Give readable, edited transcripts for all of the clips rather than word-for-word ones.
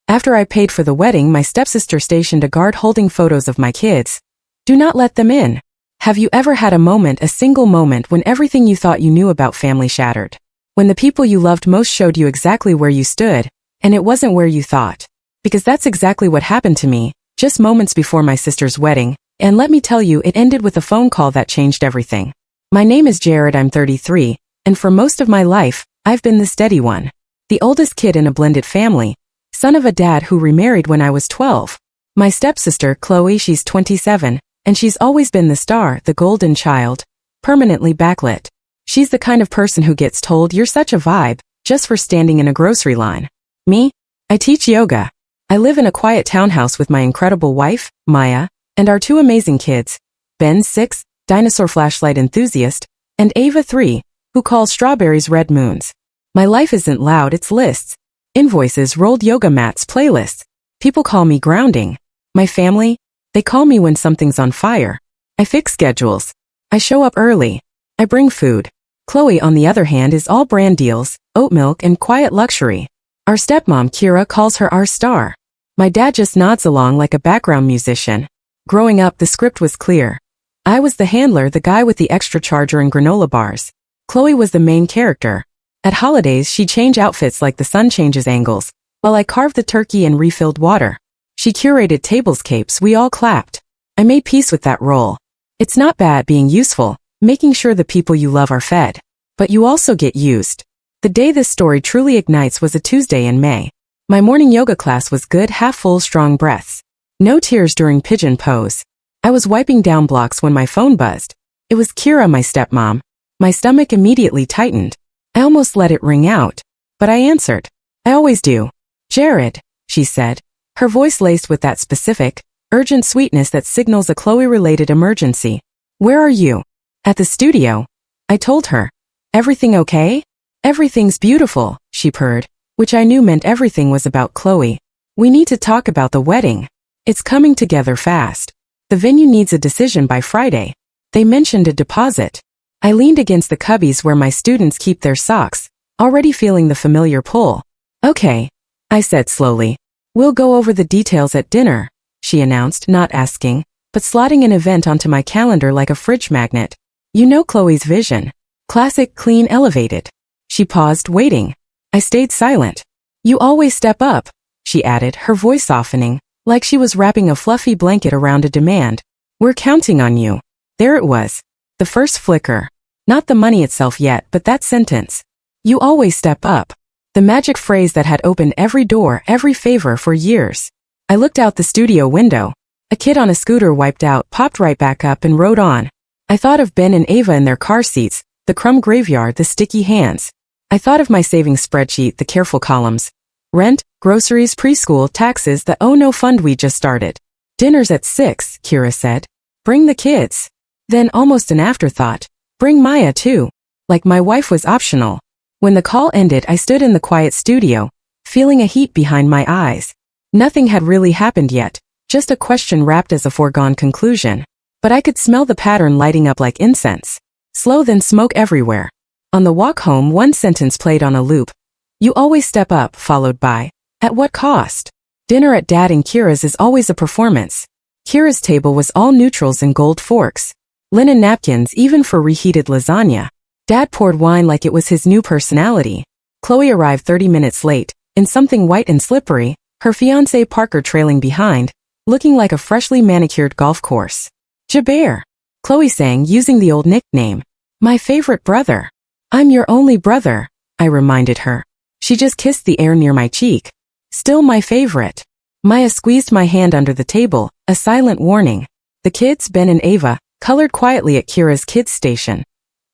After I paid for the wedding, my stepsister stationed a guard holding photos of my kids. Do not let them in. Have you ever had a single moment when everything you thought you knew about family shattered? When the people you loved most showed you exactly where you stood, and it wasn't where you thought. Because that's exactly what happened to me, just moments before my sister's wedding, and let me tell you, it ended with a phone call that changed everything. My name is Jared, I'm 33, and for most of my life, I've been the steady one. The oldest kid in a blended family, son of a dad who remarried when I was 12. My stepsister, Chloe, she's 27, and she's always been the star, the golden child, permanently backlit. She's the kind of person who gets told you're such a vibe, just for standing in a grocery line. Me? I teach yoga. I live in a quiet townhouse with my incredible wife, Maya, and our two amazing kids, Ben, 6, dinosaur flashlight enthusiast, and Ava, 3, who calls strawberries red moons. My life isn't loud, it's lists. Invoices, rolled yoga mats, playlists. People call me grounding. My family? They call me when something's on fire. I fix schedules. I show up early. I bring food. Chloe, on the other hand, is all brand deals, oat milk, and quiet luxury. Our stepmom, Kira, calls her our star. My dad just nods along like a background musician. Growing up, the script was clear. I was the handler, the guy with the extra charger and granola bars. Chloe was the main character. At holidays, she'd change outfits like the sun changes angles, while I carved the turkey and refilled water. She curated tablescapes, we all clapped. I made peace with that role. It's not bad being useful, making sure the people you love are fed. But you also get used. The day this story truly ignites was a Tuesday in May. My morning yoga class was good, half full, strong breaths. No tears during pigeon pose. I was wiping down blocks when my phone buzzed. It was Kira, my stepmom. My stomach immediately tightened. I almost let it ring out. But I answered. I always do. Jared, she said, her voice laced with that specific, urgent sweetness that signals a Chloe-related emergency. Where are you? At the studio. I told her. Everything okay? Everything's beautiful, she purred, which I knew meant everything was about Chloe. We need to talk about the wedding. It's coming together fast. The venue needs a decision by Friday. They mentioned a deposit. I leaned against the cubbies where my students keep their socks, already feeling the familiar pull. Okay, I said slowly. We'll go over the details at dinner, she announced, not asking, but slotting an event onto my calendar like a fridge magnet. You know Chloe's vision. Classic, clean, elevated. She paused, waiting. I stayed silent. You always step up, she added, her voice softening, like she was wrapping a fluffy blanket around a demand. We're counting on you. There it was. The first flicker. Not the money itself yet, but that sentence. You always step up. The magic phrase that had opened every door, every favor for years. I looked out the studio window. A kid on a scooter wiped out, popped right back up, and rode on. I thought of Ben and Ava in their car seats, the crumb graveyard, the sticky hands. I thought of my savings spreadsheet, the careful columns. Rent, groceries, preschool, taxes, the oh no fund we just started. Dinner's at 6, Kira said. Bring the kids. Then, almost an afterthought, bring Maya too. Like my wife was optional. When the call ended, I stood in the quiet studio, feeling a heat behind my eyes. Nothing had really happened yet, just a question wrapped as a foregone conclusion. But I could smell the pattern lighting up like incense. Slow, then smoke everywhere. On the walk home, one sentence played on a loop. You always step up, followed by, at what cost? Dinner at Dad and Kira's is always a performance. Kira's table was all neutrals and gold forks. Linen napkins, even for reheated lasagna. Dad poured wine like it was his new personality. Chloe arrived 30 minutes late, in something white and slippery, her fiancé Parker trailing behind, looking like a freshly manicured golf course. Jaber, Chloe sang, using the old nickname. My favorite brother. I'm your only brother, I reminded her. She just kissed the air near my cheek. Still my favorite. Maya squeezed my hand under the table, a silent warning. The kids, Ben and Ava, colored quietly at Kira's kids' station.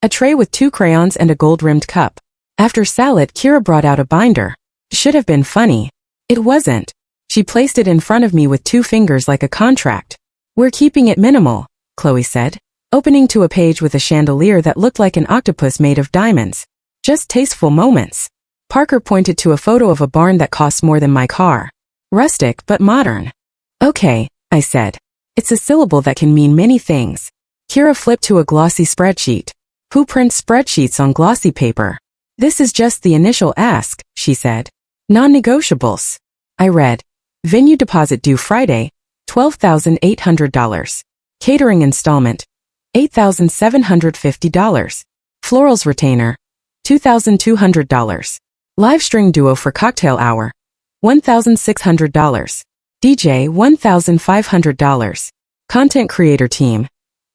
A tray with 2 crayons and a gold-rimmed cup. After salad, Kira brought out a binder. Should have been funny. It wasn't. She placed it in front of me with 2 fingers like a contract. We're keeping it minimal, Chloe said, opening to a page with a chandelier that looked like an octopus made of diamonds. Just tasteful moments. Parker pointed to a photo of a barn that costs more than my car. Rustic but modern. Okay, I said. It's a syllable that can mean many things. Kira flipped to a glossy spreadsheet. Who prints spreadsheets on glossy paper? This is just the initial ask, she said. Non-negotiables. I read. Venue deposit due Friday, $12,800. Catering installment, $8,750. Florals retainer, $2,200. Live string duo for cocktail hour, $1,600. DJ, $1,500. Content creator team,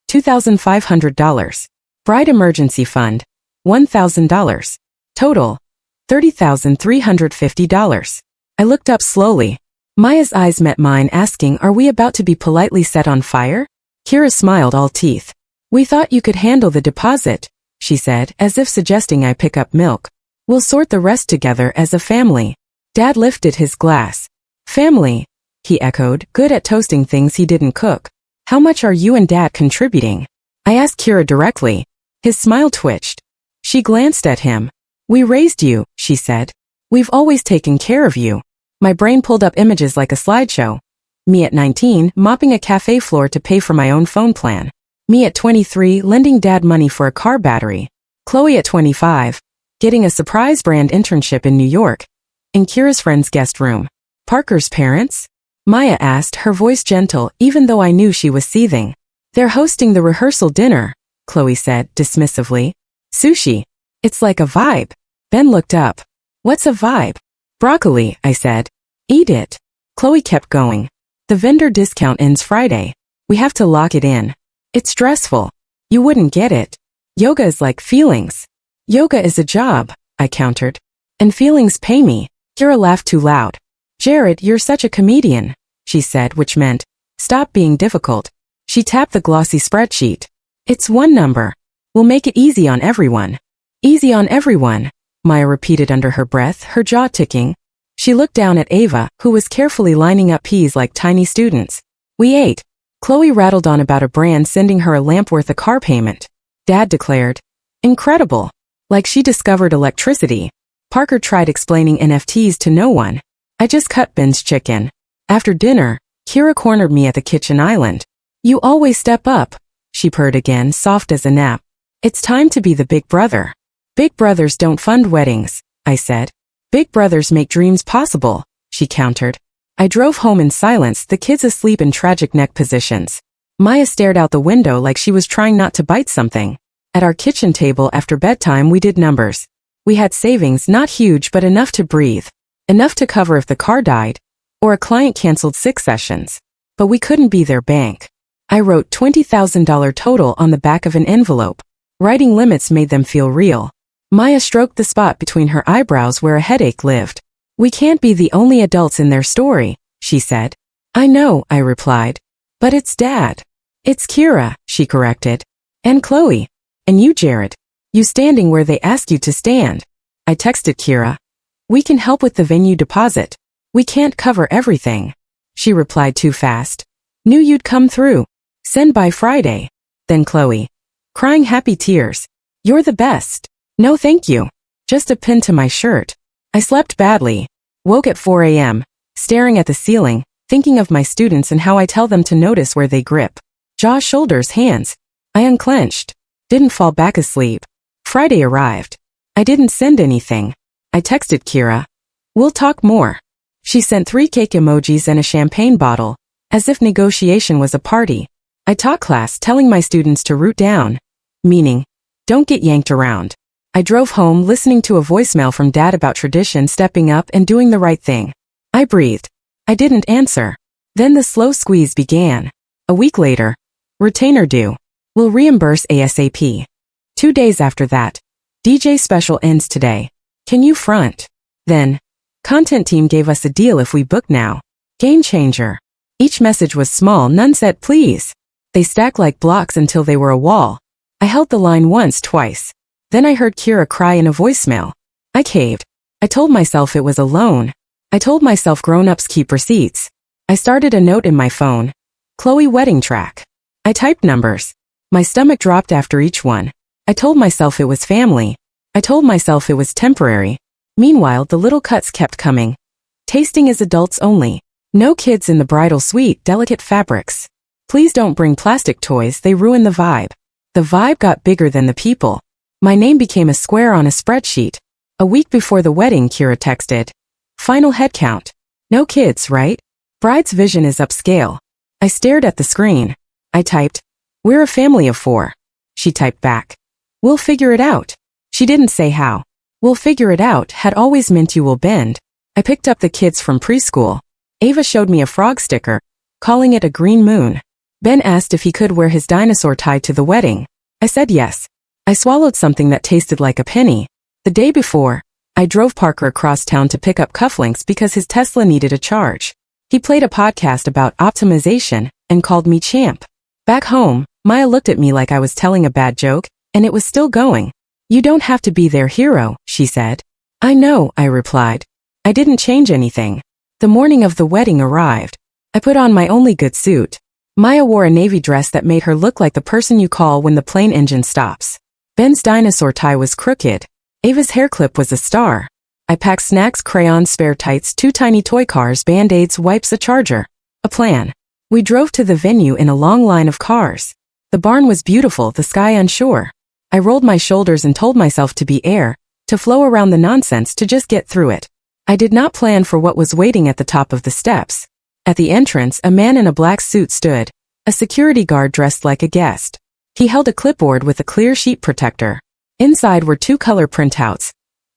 $2,500. Bride emergency fund, $1,000. Total, $30,350. I looked up slowly. Maya's eyes met mine, asking, "Are we about to be politely set on fire?" Kira smiled all teeth. "We thought you could handle the deposit," she said, as if suggesting I pick up milk. "We'll sort the rest together as a family." Dad lifted his glass. "Family," he echoed, good at toasting things he didn't cook. "How much are you and Dad contributing?" I asked Kira directly. His smile twitched. She glanced at him. "We raised you," she said. "We've always taken care of you." My brain pulled up images like a slideshow. Me at 19, mopping a cafe floor to pay for my own phone plan. Me at 23, lending Dad money for a car battery. Chloe at 25, getting a surprise brand internship in New York. In Kira's friend's guest room. Parker's parents? Maya asked, her voice gentle, even though I knew she was seething. "They're hosting the rehearsal dinner," Chloe said, dismissively. "Sushi. It's like a vibe." Ben looked up. "What's a vibe?" "Broccoli," I said. "Eat it." Chloe kept going. "The vendor discount ends Friday. We have to lock it in. It's stressful. You wouldn't get it. Yoga is like feelings." "Yoga is a job," I countered. "And feelings pay me." Kira laughed too loud. "Jared, you're such a comedian," she said, which meant, "Stop being difficult." She tapped the glossy spreadsheet. "It's one number. We'll make it easy on everyone." "Easy on everyone," Maya repeated under her breath, her jaw ticking. She looked down at Ava, who was carefully lining up peas like tiny students. We ate. Chloe rattled on about a brand sending her a lamp worth a car payment. Dad declared, "Incredible. Like she discovered electricity." Parker tried explaining NFTs to no one. I just cut Ben's chicken. After dinner, Kira cornered me at the kitchen island. "You always step up," she purred again, soft as a nap. "It's time to be the big brother." "Big brothers don't fund weddings," I said. "Big brothers make dreams possible," she countered. I drove home in silence, the kids asleep in tragic neck positions. Maya stared out the window like she was trying not to bite something. At our kitchen table after bedtime we did numbers. We had savings, not huge but enough to breathe. Enough to cover if the car died, or a client canceled 6 sessions. But we couldn't be their bank. I wrote $20,000 total on the back of an envelope. Writing limits made them feel real. Maya stroked the spot between her eyebrows where a headache lived. "We can't be the only adults in their story," she said. "I know," I replied. "But it's Dad." "It's Kira," she corrected. "And Chloe. And you, Jared. You standing where they ask you to stand." I texted Kira. "We can help with the venue deposit. We can't cover everything." She replied too fast. "Knew you'd come through. Send by Friday." Then Chloe. Crying happy tears. "You're the best." "No thank you. Just a pin to my shirt." I slept badly. Woke at 4 a.m., staring at the ceiling, thinking of my students and how I tell them to notice where they grip. Jaw, shoulders, hands. I unclenched. Didn't fall back asleep. Friday arrived. I didn't send anything. I texted Kira. "We'll talk more." She sent 3 cake emojis and a champagne bottle, as if negotiation was a party. I taught class telling my students to root down, meaning, don't get yanked around. I drove home listening to a voicemail from Dad about tradition, stepping up and doing the right thing. I breathed. I didn't answer. Then the slow squeeze began. A week later. Retainer due. Will reimburse ASAP. 2 days after that. DJ special ends today. Can you front? Then. Content team gave us a deal if we book now. Game changer. Each message was small, none said please. They stacked like blocks until they were a wall. I held the line once, twice. Then I heard Kira cry in a voicemail. I caved. I told myself it was a loan. I told myself grown-ups keep receipts. I started a note in my phone. Chloe wedding track. I typed numbers. My stomach dropped after each one. I told myself it was family. I told myself it was temporary. Meanwhile, the little cuts kept coming. Tasting is adults only. No kids in the bridal suite, delicate fabrics. Please don't bring plastic toys, they ruin the vibe. The vibe got bigger than the people. My name became a square on a spreadsheet. A week before the wedding, Kira texted. Final head count. No kids, right? Bride's vision is upscale. I stared at the screen. I typed, "We're a family of 4. She typed back, "We'll figure it out." She didn't say how. "We'll figure it out" had always meant you will bend. I picked up the kids from preschool. Ava showed me a frog sticker, calling it a green moon. Ben asked if he could wear his dinosaur tie to the wedding. I said yes. I swallowed something that tasted like a penny. The day before, I drove Parker across town to pick up cufflinks because his Tesla needed a charge. He played a podcast about optimization and called me champ. Back home, Maya looked at me like I was telling a bad joke, and it was still going. "You don't have to be their hero," she said. "I know," I replied. I didn't change anything. The morning of the wedding arrived. I put on my only good suit. Maya wore a navy dress that made her look like the person you call when the plane engine stops. Ben's dinosaur tie was crooked. Ava's hair clip was a star. I packed snacks, crayons, spare tights, 2 tiny toy cars, Band-Aids, wipes, a charger. A plan. We drove to the venue in a long line of cars. The barn was beautiful, the sky unsure. I rolled my shoulders and told myself to be air, to flow around the nonsense, to just get through it. I did not plan for what was waiting at the top of the steps. At the entrance, a man in a black suit stood, a security guard dressed like a guest. He held a clipboard with a clear sheet protector. Inside were 2 color printouts.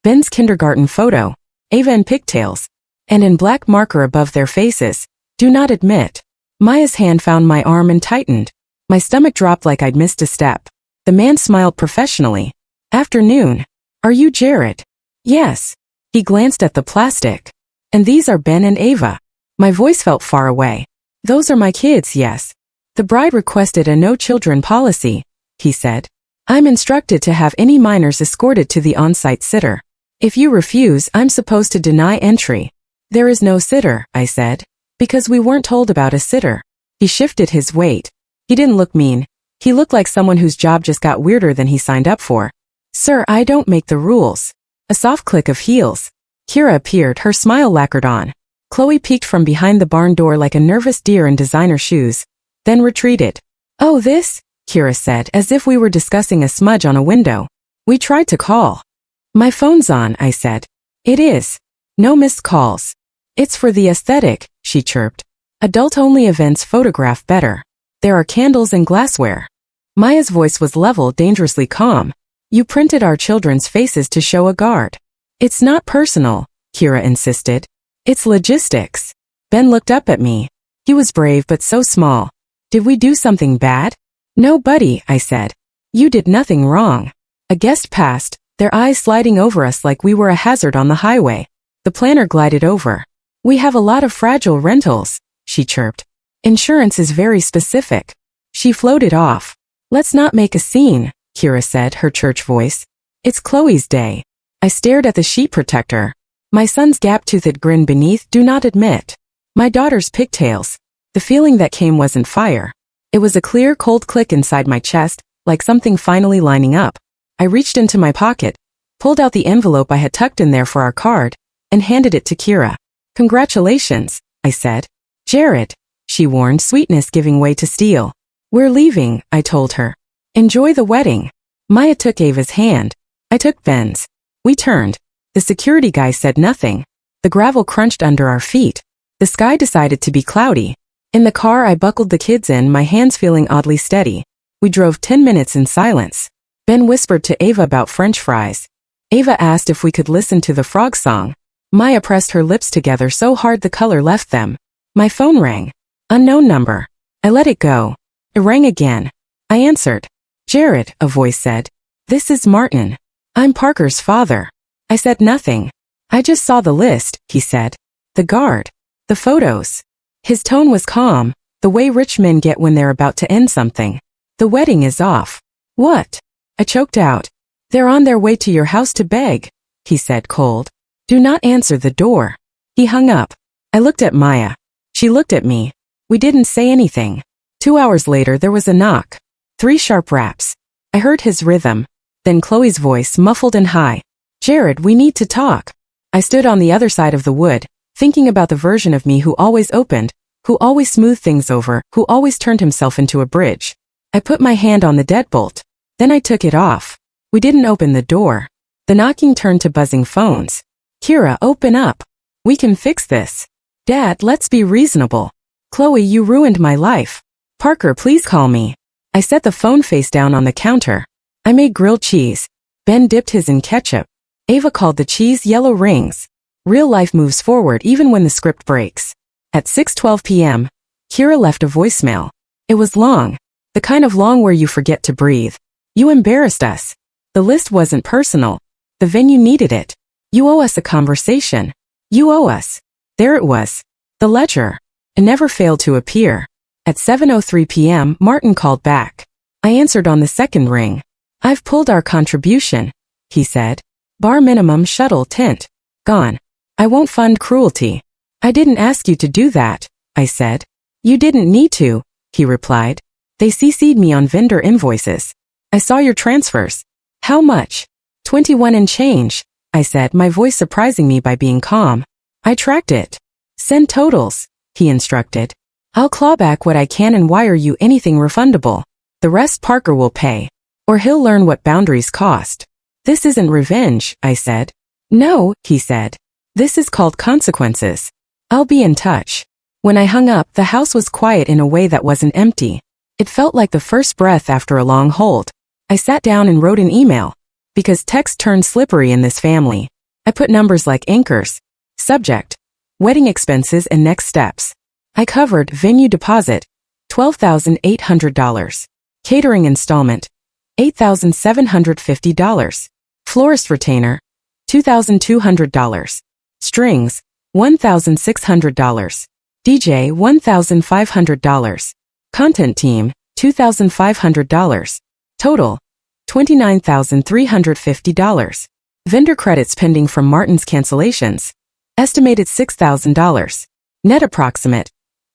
Ben's kindergarten photo, Ava in pigtails, and in black marker above their faces, "Do not admit." Maya's hand found my arm and tightened. My stomach dropped like I'd missed a step. The man smiled professionally. "Afternoon. Are you Jared?" "Yes." He glanced at the plastic. "And these are Ben and Ava." My voice felt far away. "Those are my kids, yes. The bride requested a no children policy," he said. "I'm instructed to have any minors escorted to the on-site sitter. If you refuse, I'm supposed to deny entry." "There is no sitter," I said, "because we weren't told about a sitter." He shifted his weight. He didn't look mean. He looked like someone whose job just got weirder than he signed up for. "Sir, I don't make the rules." A soft click of heels. Kira appeared, her smile lacquered on. Chloe peeked from behind the barn door like a nervous deer in designer shoes, then retreated. "Oh, this?" Kira said, as if we were discussing a smudge on a window. "We tried to call." "My phone's on," I said. "It is. No missed calls." "It's for the aesthetic," she chirped. "Adult-only events photograph better. There are candles and glassware." Maya's voice was level, dangerously calm. "You printed our children's faces to show a guard." "It's not personal," Kira insisted. "It's logistics." Ben looked up at me. He was brave but so small. "Did we do something bad?" "No, buddy," I said. "You did nothing wrong." A guest passed, their eyes sliding over us like we were a hazard on the highway. The planner glided over. "We have a lot of fragile rentals," she chirped. "Insurance is very specific." She floated off. "Let's not make a scene," Kira said, her church voice. "It's Chloe's day." I stared at the sheet protector. My son's gap-toothed grin beneath, "Do not admit." My daughter's pigtails. The feeling that came wasn't fire. It was a clear, cold click inside my chest, like something finally lining up. I reached into my pocket, pulled out the envelope I had tucked in there for our card, and handed it to Kira. "Congratulations," I said. "Jared," she warned, sweetness giving way to steel. "We're leaving," I told her. "Enjoy the wedding." Maya took Ava's hand. I took Ben's. We turned. The security guy said nothing. The gravel crunched under our feet. The sky decided to be cloudy. In the car, I buckled the kids in, my hands feeling oddly steady. We drove 10 minutes in silence. Ben whispered to Ava about French fries. Ava asked if we could listen to the frog song. Maya pressed her lips together so hard the color left them. My phone rang. Unknown number. I let it go. It rang again. I answered. "Jared," a voice said. "This is Martin. I'm Parker's father." I said nothing. "I just saw the list," he said. "The guard. The photos." His tone was calm, the way rich men get when they're about to end something. "The wedding is off." "What?" I choked out. "They're on their way to your house to beg," he said cold. "Do not answer the door." He hung up. I looked at Maya. She looked at me. We didn't say anything. 2 hours later there was a knock. 3 sharp raps. I heard his rhythm. Then Chloe's voice, muffled and high. "Jared, we need to talk." I stood on the other side of the wood, thinking about the version of me who always opened, who always smoothed things over, who always turned himself into a bridge. I put my hand on the deadbolt. Then I took it off. We didn't open the door. The knocking turned to buzzing phones. "Kira, open up. We can fix this." Dad, let's be reasonable. Chloe, you ruined my life. Parker, please call me. I set the phone face down on the counter. I made grilled cheese. Ben dipped his in ketchup. Ava called the cheese yellow rings. Real life moves forward even when the script breaks. At 6:12 p.m., Kira left a voicemail. It was long. The kind of long where you forget to breathe. You embarrassed us. The list wasn't personal. The venue needed it. You owe us a conversation. You owe us. There it was. The ledger. It never failed to appear. At 7:03 p.m., Martin called back. I answered on the second ring. I've pulled our contribution, he said. Bar minimum shuttle tint. Gone. I won't fund cruelty. I didn't ask you to do that, I said. You didn't need to, he replied. They CC'd me on vendor invoices. I saw your transfers. How much? 21 and change, I said, my voice surprising me by being calm. I tracked it. Send totals, he instructed. I'll claw back what I can and wire you anything refundable. The rest Parker will pay. Or he'll learn what boundaries cost. This isn't revenge, I said. No, he said. This is called consequences. I'll be in touch. When I hung up, the house was quiet in a way that wasn't empty. It felt like the first breath after a long hold. I sat down and wrote an email. Because text turned slippery in this family. I put numbers like anchors. Subject. Wedding expenses and next steps. I covered venue deposit. $12,800. Catering installment. $8,750. Florist retainer. $2,200. Strings. $1,600. DJ. $1,500. Content team. $2,500. Total. $29,350. Vendor credits pending from Martin's cancellations. Estimated $6,000. Net approximate.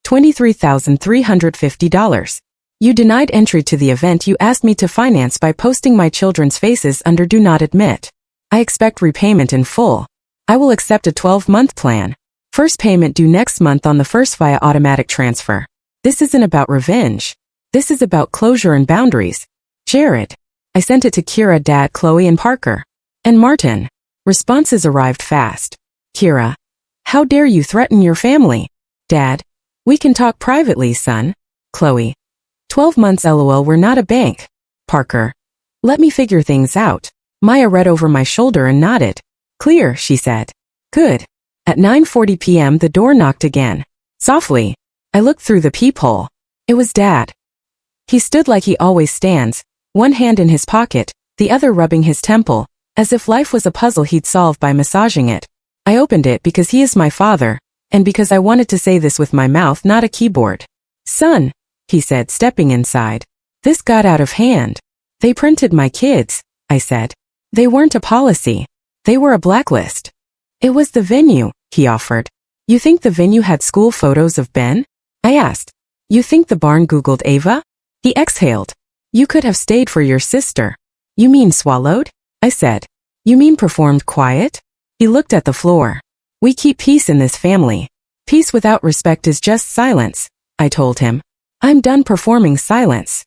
$23,350. You denied entry to the event you asked me to finance by posting my children's faces under Do Not Admit. I expect repayment in full. I will accept a 12-month plan. First payment due next month on the 1st via automatic transfer. This isn't about revenge. This is about closure and boundaries. Jared. I sent it to Kira, Dad, Chloe, and Parker. And Martin. Responses arrived fast. Kira. How dare you threaten your family? Dad. We can talk privately, son. Chloe. 12 months LOL, we're not a bank. Parker. Let me figure things out. Maya read over my shoulder and nodded. Clear, she said. Good. At 9:40 p.m. the door knocked again. Softly. I looked through the peephole. It was Dad. He stood like he always stands, one hand in his pocket, the other rubbing his temple, as if life was a puzzle he'd solve by massaging it. I opened it because he is my father, and because I wanted to say this with my mouth, not a keyboard. Son, he said, stepping inside. This got out of hand. They printed my kids, I said. They weren't a policy. They were a blacklist. It was the venue, he offered. You think the venue had school photos of Ben? I asked. You think the barn Googled Ava? He exhaled. You could have stayed for your sister. You mean swallowed? I said. You mean performed quiet? He looked at the floor. We keep peace in this family. Peace without respect is just silence, I told him. I'm done performing silence.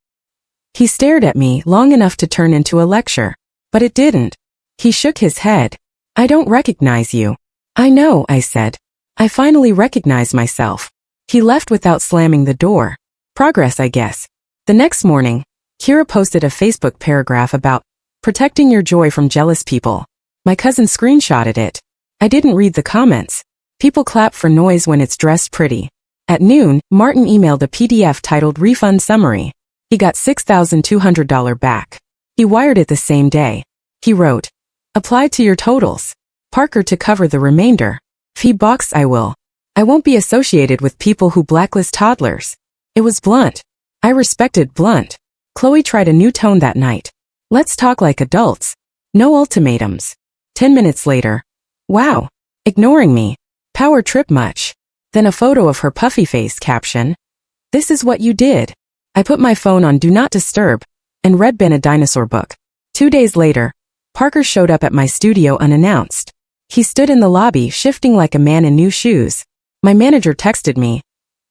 He stared at me long enough to turn into a lecture. But it didn't. He shook his head. I don't recognize you. I know, I said. I finally recognize myself. He left without slamming the door. Progress, I guess. The next morning, Kira posted a Facebook paragraph about protecting your joy from jealous people. My cousin screenshotted it. I didn't read the comments. People clap for noise when it's dressed pretty. At noon, Martin emailed a PDF titled Refund Summary. He got $6,200 back. He wired it the same day. He wrote, apply to your totals. Parker to cover the remainder. Fee box I will. I won't be associated with people who blacklist toddlers. It was blunt. I respected blunt. Chloe tried a new tone that night. Let's talk like adults. No ultimatums. 10 minutes later. Wow. Ignoring me. Power trip much. Then a photo of her puffy face, caption. This is what you did. I put my phone on Do Not Disturb and read Ben a dinosaur book. 2 days later, Parker showed up at my studio unannounced. He stood in the lobby shifting like a man in new shoes. My manager texted me.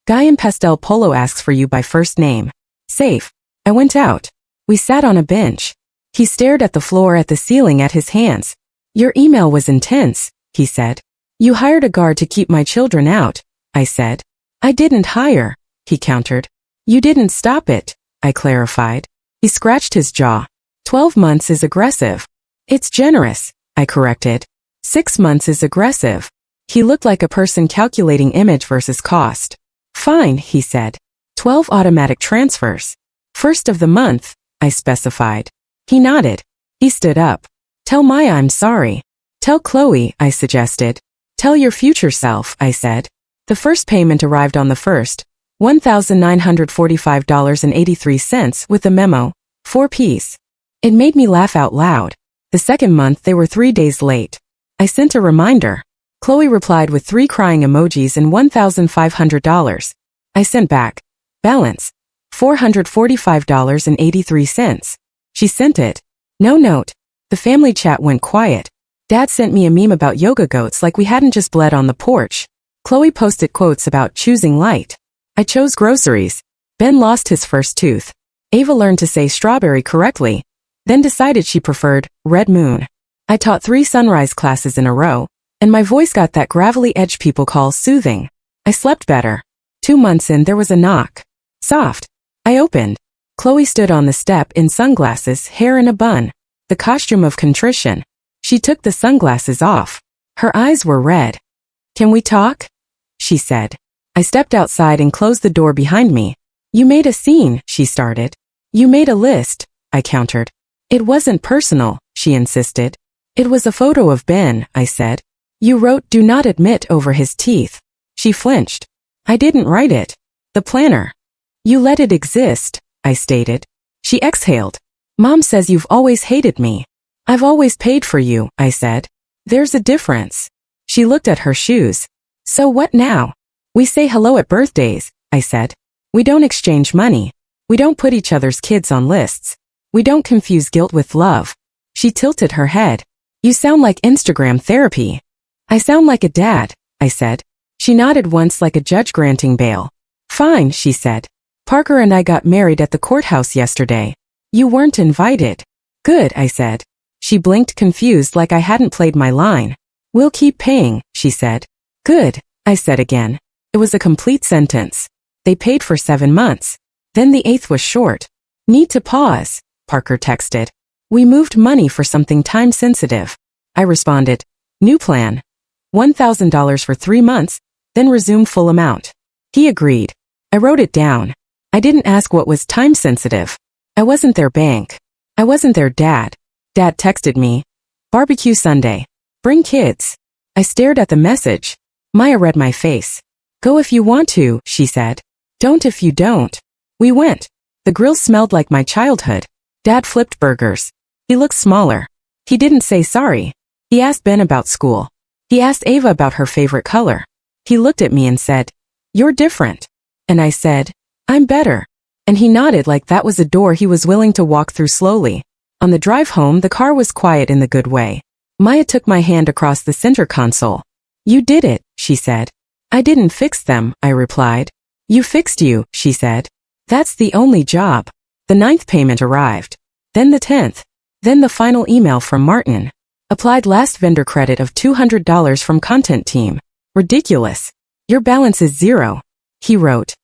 Guy in pastel polo asks for you by first name. Safe. I went out. We sat on a bench. He stared at the floor, at the ceiling, at his hands. Your email was intense, he said. You hired a guard to keep my children out, I said. I didn't hire, he countered. You didn't stop it, I clarified. He scratched his jaw. 12 months is aggressive. It's generous, I corrected. 6 months is aggressive. He looked like a person calculating image versus cost. Fine, he said. 12 automatic transfers. First of the month, I specified. He nodded. He stood up. Tell Maya I'm sorry. Tell Chloe, I suggested. Tell your future self, I said. The first payment arrived on the 1st, $1,945.83 with the memo, 4Ps. It made me laugh out loud. The second month they were 3 days late. I sent a reminder. Chloe replied with 3 crying emojis and $1,500. I sent back. Balance. $445.83. She sent it. No note. The family chat went quiet. Dad sent me a meme about yoga goats like we hadn't just bled on the porch. Chloe posted quotes about choosing light. I chose groceries. Ben lost his first tooth. Ava learned to say strawberry correctly, then decided she preferred red moon. I taught 3 sunrise classes in a row, and my voice got that gravelly edge people call soothing. I slept better. 2 months in there was a knock. Soft. I opened. Chloe stood on the step in sunglasses, hair in a bun. The costume of contrition. She took the sunglasses off. Her eyes were red. Can we talk? She said. I stepped outside and closed the door behind me. You made a scene, she started. You made a list, I countered. It wasn't personal, she insisted. It was a photo of Ben, I said. You wrote do not admit over his teeth. She flinched. I didn't write it. The planner. You let it exist, I stated. She exhaled. Mom says you've always hated me. I've always paid for you, I said. There's a difference. She looked at her shoes. So what now? We say hello at birthdays, I said. We don't exchange money. We don't put each other's kids on lists. We don't confuse guilt with love. She tilted her head. You sound like Instagram therapy. I sound like a dad, I said. She nodded once like a judge granting bail. Fine, she said. Parker and I got married at the courthouse yesterday. You weren't invited. Good, I said. She blinked confused like I hadn't played my line. We'll keep paying, she said. Good, I said again. It was a complete sentence. They paid for 7 months. Then the 8th was short. Need to pause, Parker texted. We moved money for something time-sensitive. I responded. New plan. $1,000 for 3 months, then resume full amount. He agreed. I wrote it down. I didn't ask what was time-sensitive. I wasn't their bank. I wasn't their dad. Dad texted me. Barbecue Sunday. Bring kids. I stared at the message. Maya read my face. Go if you want to, she said. Don't if you don't. We went. The grill smelled like my childhood. Dad flipped burgers. He looked smaller. He didn't say sorry. He asked Ben about school. He asked Ava about her favorite color. He looked at me and said, You're different. And I said, I'm better. And he nodded like that was a door he was willing to walk through slowly. On the drive home, the car was quiet in the good way. Maya took my hand across the center console. You did it, she said. I didn't fix them, I replied. You fixed you, she said. That's the only job. The 9th payment arrived. Then the 10th. Then the final email from Martin. Applied last vendor credit of $200 from content team. Ridiculous. Your balance is 0. He wrote.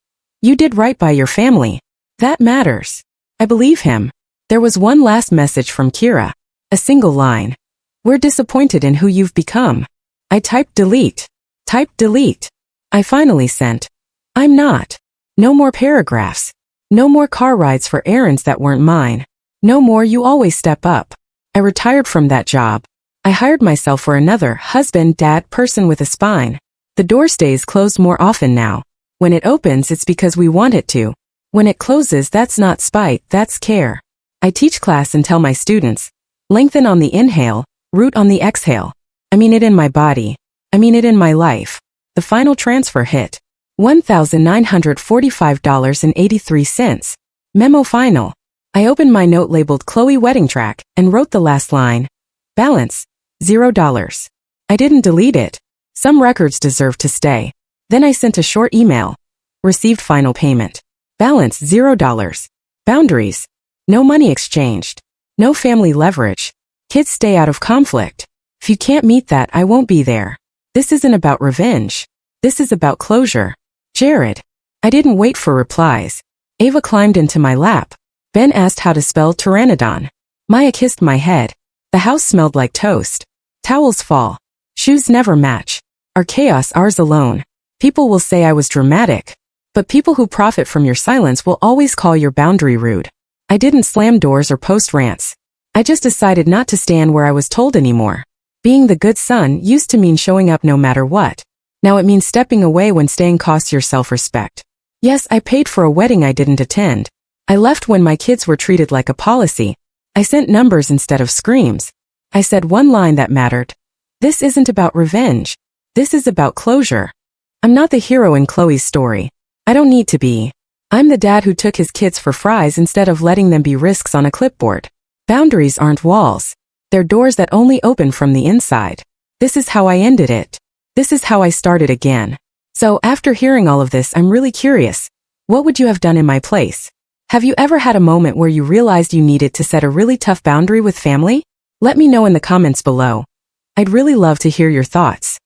You did right by your family. That matters. I believe him. There was one last message from Kira. A single line. We're disappointed in who you've become. I typed delete. Typed delete. I finally sent. I'm not. No more paragraphs. No more car rides for errands that weren't mine. No more you always step up. I retired from that job. I hired myself for another husband, dad, person with a spine. The door stays closed more often now. When it opens, it's because we want it to. When it closes, that's not spite, that's care. I teach class and tell my students, lengthen on the inhale, root on the exhale. I mean it in my body. I mean it in my life. The final transfer hit. $1,945.83. Memo final. I opened my note labeled Chloe Wedding Track and wrote the last line. Balance. $0. I didn't delete it. Some records deserve to stay. Then I sent a short email. Received final payment. Balance $0. Boundaries. No money exchanged. No family leverage. Kids stay out of conflict. If you can't meet that, I won't be there. This isn't about revenge. This is about closure. Jared. I didn't wait for replies. Ava climbed into my lap. Ben asked how to spell pteranodon. Maya kissed my head. The house smelled like toast. Towels fall. Shoes never match. Our chaos, ours alone. People will say I was dramatic. But people who profit from your silence will always call your boundary rude. I didn't slam doors or post rants. I just decided not to stand where I was told anymore. Being the good son used to mean showing up no matter what. Now it means stepping away when staying costs your self-respect. Yes, I paid for a wedding I didn't attend. I left when my kids were treated like a policy. I sent numbers instead of screams. I said one line that mattered. This isn't about revenge. This is about closure. I'm not the hero in Chloe's story. I don't need to be. I'm the dad who took his kids for fries instead of letting them be risks on a clipboard. Boundaries aren't walls. They're doors that only open from the inside. This is how I ended it. This is how I started again. So after hearing all of this, I'm really curious. What would you have done in my place? Have you ever had a moment where you realized you needed to set a really tough boundary with family? Let me know in the comments below. I'd really love to hear your thoughts.